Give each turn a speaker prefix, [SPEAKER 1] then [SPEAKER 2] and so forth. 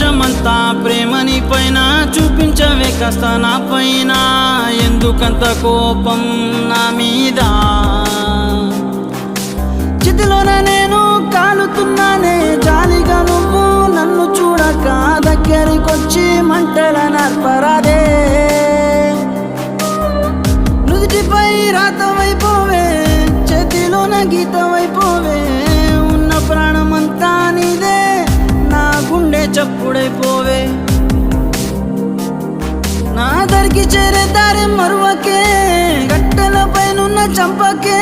[SPEAKER 1] వర్షమంతా ప్రేమని పైన చూపించవే కాస్త నా పైన ఎందుకంత కోపం నా మీద చితిలోన నేను కాలుతున్నానే జాలిగా నువ్వు నన్ను చూడక దగ్గరికొచ్చి మంటల నర్పరాదే నుదుటిపై రాతవైపోవే చేతిలోన గీతవైపోవే ఉన్న ప్రాణమంతా నీదే నా గుండె చప్పుడైపోవే నా దరికి చేరే దారి మరువకే గట్టెల పైనున్న చంపకే